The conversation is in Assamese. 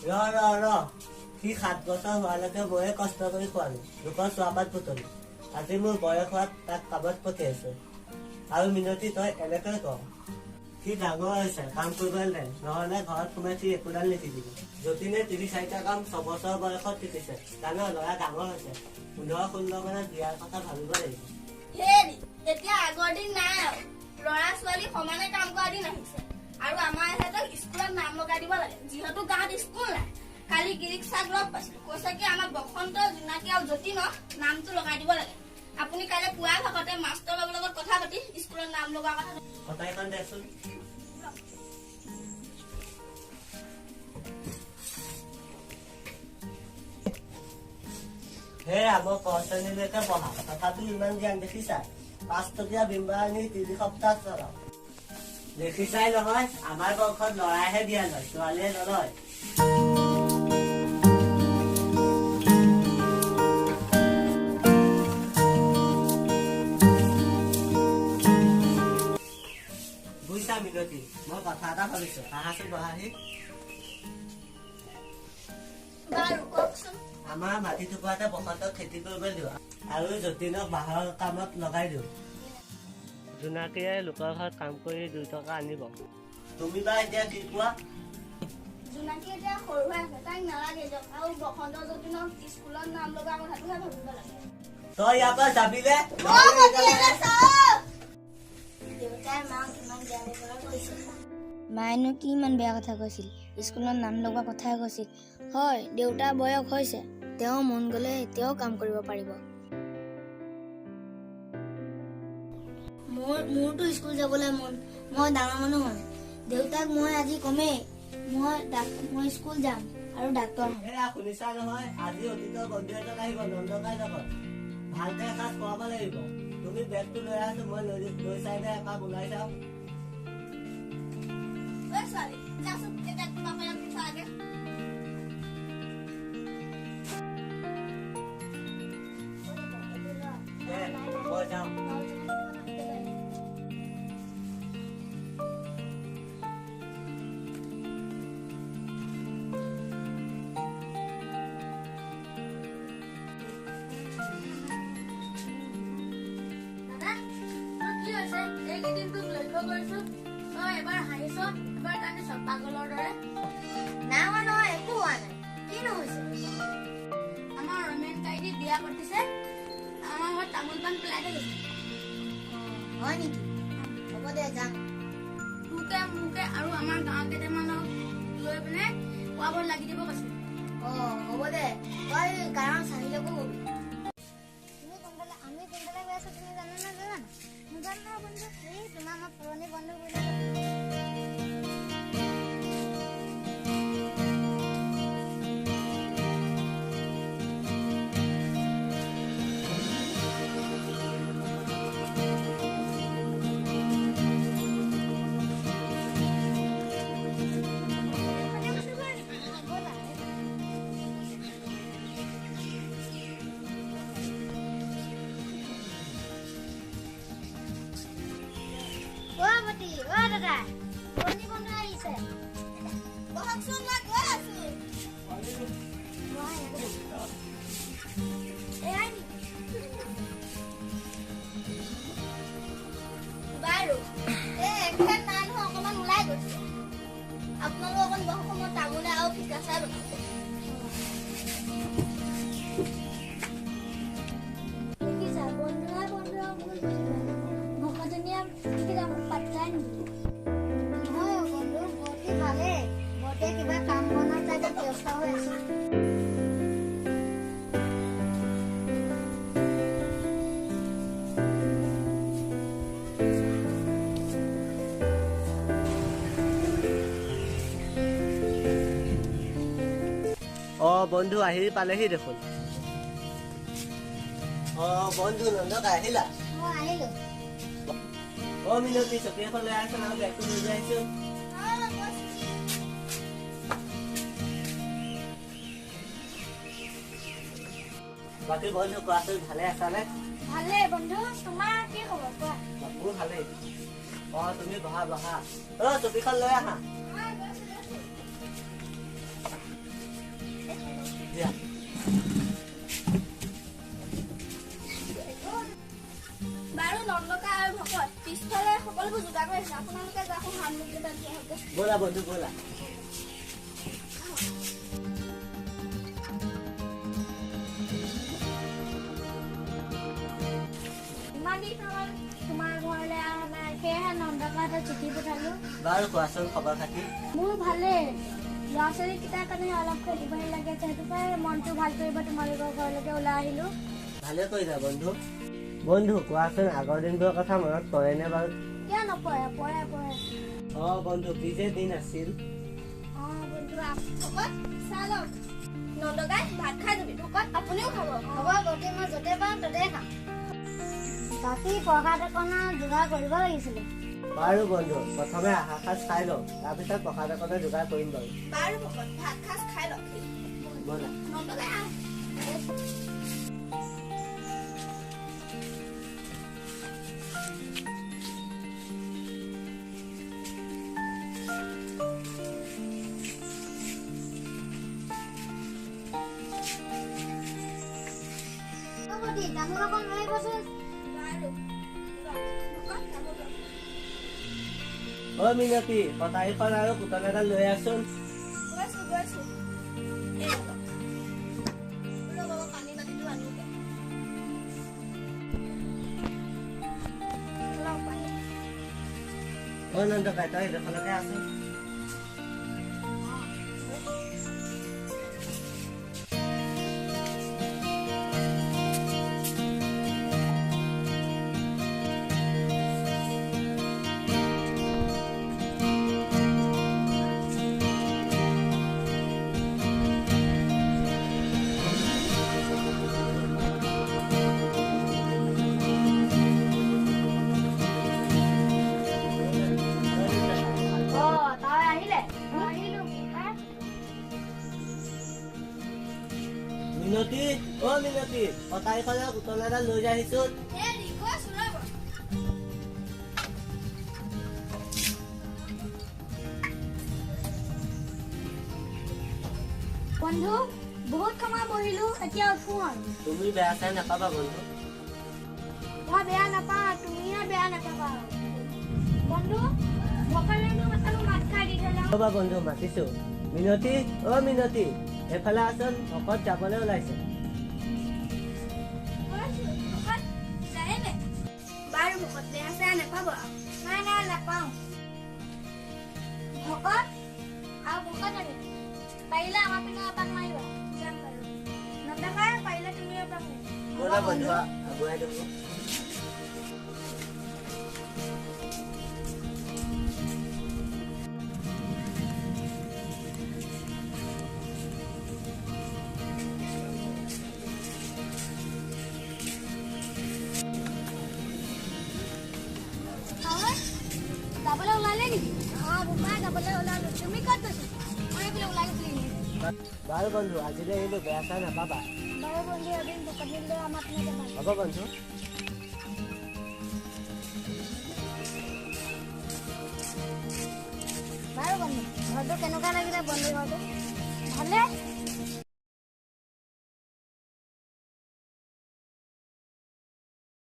ৰ সি 7 বছৰ হোৱালৈকে ময়ে কষ্ট কৰি খোৱালো লোকৰ চোৱাপাত পুতলো আজি মোৰ বয়স হোৱাত তাক কামত পঠিয়াইছো আৰু মিনতি তই এনেকৈ ক সি ডাঙৰ হৈছে কাম কৰিবলৈ নাই নহলে ঘৰত সোমাই সি একোডাল নিশিকিব যতীনে 3-4টা কাম 6 বছৰ বয়সত শিকিছে জানো ল'ৰা ডাঙৰ হৈছে 15-16 মানত বিয়াৰ কথা ভাবিব লাগিব এতিয়া আগৰ দিন নাই ল'ৰা ছোৱালী সমানে কাম কৰা দিন আহিছে আৰু আমাৰ ইহঁতক স্কুলত নাম লগাই দিব লাগে যিহেতু গাঁৱত স্কুল নাই কালি গিৰিক চাক লগ পাইছিল কৈছে কি আমাৰ বসন্ত জোনাকী আৰু যতীনৰ নামটো লগাই দিব লাগে আপুনি কাইলৈ পুৱা ভাগতে মাষ্টৰ বাবুৰ লগত কথা পাতি স্কুলত নাম লগোৱা কথা এখন দেচোন হে আমাৰ কৰ্চনীলৈকে পঢ়া তথাপি ইমান জ্ঞান দেখিছা 5 টকীয়া বিম্বা আনি 3 সপ্তাহ চলাও দেখিছাই নহয় আমাৰ বংশত ল'ৰাইহে দিয়া যায় ছোৱালীয়ে নলয় বুইছা মিনতি মই কথা এটা ভাবিছো আহাচোন বহাহি বাৰু কওকচোন আমাৰ মাটি টুকুৰাতে বসন্তক খেতি কৰিবলৈ দিওঁ আৰু যতীনক বাঁহৰ কামত লগাই দিওঁ জোনাকীয়ে লোকৰ ঘৰত কাম কৰি 2 টকা আনিব তুমি বা এতিয়া কি কোৱা জোনাকী এতিয়া সৰু হৈ আছে তাইক নালাগে যাওক আৰু বসন্ত যতীনক স্কুলত নাম লগোৱা কথাটোহে ভাবিব লাগে তই ইয়াৰ পৰা যাবিলে দেউতাই মাক ইমান বেয়া ব্যৱহাৰ কৰিছিল মায়েনো কি ইমান বেয়া কথা কৈছিল স্কুলত নাম লগোৱা কথাই কৈছিল হয় দেউতাৰ বয়স হৈছে তেওঁ মন গ'লে এতিয়াও কাম কৰিব পাৰিব মোৰতো স্কুল যাবলৈ মন মই ডাঙৰ মানুহ হয় দেউতাক মই আজি কমেই মই স্কুল যাম আৰু ডাক্তৰ হ'ম এয়া শুনিছা নহয় আজি অতীতৰ বন্ধু এজন আহিব নন্দকাই যাব ভালকে এসাঁজ খোৱাব লাগিব তুমি বেগটো লৈ আছো মই লৈ চাই দে এপাক ওলাই যাওঁ ছোৱালী যাচোন এতিয়া তোমাৰ পৰা পিঠা লাগে মই যাওঁ এবাৰ হাঁহিছ এবাৰ কান্দিছ পাগলৰ দৰে নহয় একো হোৱা নাই কিনো হৈছে আমাৰ ৰমেন কাইদি বিয়া পাতিছে আমাৰ ঘৰত তামোল পাণ পেলাই থৈ গৈছে হয় নেকি হ'ব দে যাম তোকে মোকে আৰু আমাৰ গাঁৱৰ কেইটামানক লৈ পিনে খোৱাব লাগি দিব কৈছে হ'ব দে তই গাঁৱৰ চাহিলৈকো কবি আমি কোনফালে গৈ আছো তুমি জানা না নাজানো বন্ধু এই তোমাৰ আমাৰ পুৰণি বন্ধু বুলি দাদা পুৰণি বন্ধু আহিছে বহকচোন মই গৈ আছো বাৰু এখেত নাই নহয় অকণমান ওলাই গৈছে আপোনালোক অকণ বহক মই তামোলে আৰু ফিকা চাই বনাওঁ দেখিছা বন্ধুৱে মোক ভকতনীয়া মোক পাত্তাই নিদিয়ে নহয় বন্ধু বৰটি ভালেই বৰটিয়ে কিবা কাম বনাত তাতে ব্যস্ত হৈ আছে বন্ধু আহি পালেহি দেখোন বন্ধু নন্দকা আহিলা মই আহিলো মিনতি চকী এখন লৈ আছো আৰু বেগটো লৈ আহিছো বাকী বন্ধু কোৱাচোন ভালে আছানে ভালে বন্ধু তোমাৰ কি খবৰ কোৱা মোৰ ভালেই তুমি বহা চকীখন লৈ আহা ব'লা বন্ধু ব'লা। ইমান দিন হ'ল তোমাৰ ঘৰলৈ অহা নাই, সেয়েহে নন্দকা এটা চিঠি পঠালো। বাৰু কোৱাচোন খবৰ খাতি। মোৰ ভালেই, ল'ৰা ছোৱালীকেইটাৰ কাৰণে অলপ খেলিবহে লাগে, সেইটো কাৰণে মনটো ভাল কৰিব তোমালোকৰ ঘৰলৈকে ওলাই আহিলো। ভালে কৰিলা বন্ধু। বন্ধু কোৱাচোন আগৰ দিনবোৰৰ কথা মনত পৰেনে বাৰু? কিয় নপৰে, পৰে পৰে। বন্ধু কি যে দিন আছিল। বন্ধু ভকত চাহ লওক। নন্দকাই ভাত খাই যাবি, ভকত আপুনিও খাব। হ'ব গতি, মই য'তে পাওঁ ত'তে খাম। বাকী প্ৰসাদ অকণৰ যোগাৰ কৰিব লাগিছিলে। বাৰু বন্ধু প্ৰথমে আহাৰ সাজ খাই লওঁ, তাৰপিছত প্ৰসাদ অকণৰ যোগাৰ কৰিম বাৰু। বাৰু ভকত ভাত সাজ খাই লওক। ব'লা। নন্দকাই আহ। তামোল অকণ লৈ আহিবচোন। মিনতি কটাৰীখন আৰু পুতল এডাল লৈ আছোন। নন্দকাই তই সেইডোখৰলৈকে আছো। মিনতি মিনতি কটাৰীখন আৰু পুতল এডাল লৈ যাই আহিছো। বন্ধু বহুত সময় বহিলো, এতিয়া উঠো আৰু। তুমি বেয়া চাই নাপাবা বন্ধু। মই বেয়া নাপাওঁ, তুমিহে বেয়া নাপাবা। বন্ধু ভকতনো মাথালো মাত খাই দি থলা। ৰ'বা বন্ধু মাতিছো। মিনতি মিনতি এফালে আছোন, ভকত যাবলৈ ওলাইছে। বাৰু ভকত বেয়া চেয়া নাপাব। নাই নাই নাপাওঁ। ভকত আৰু ভকত আনি পাৰিলে আমাৰ পিনে এপাক মাৰিবা। যাম বাৰু। নন্দকাই পাৰিলে তুমি এপাক মাৰিবা। ব'লা বন্ধু আগুৱাই দিব। যাবলৈ ওলালে নেকি? বোপাই যাবলৈ ওলালো। তুমি ক'ত গৈছা? মই এইফালে ওলাই গৈছিলি। বাৰু বন্ধু আজিলৈ আহিলো, বেয়া চাই নাপাবা। বাৰু বন্ধু এদিন ভকত দিলে আমাৰ পিনে যাবা। হ'ব বন্ধু। বাৰু বন্ধু ঘৰটো কেনেকুৱা লাগিলে? বন্ধু ঘৰটো ভালে।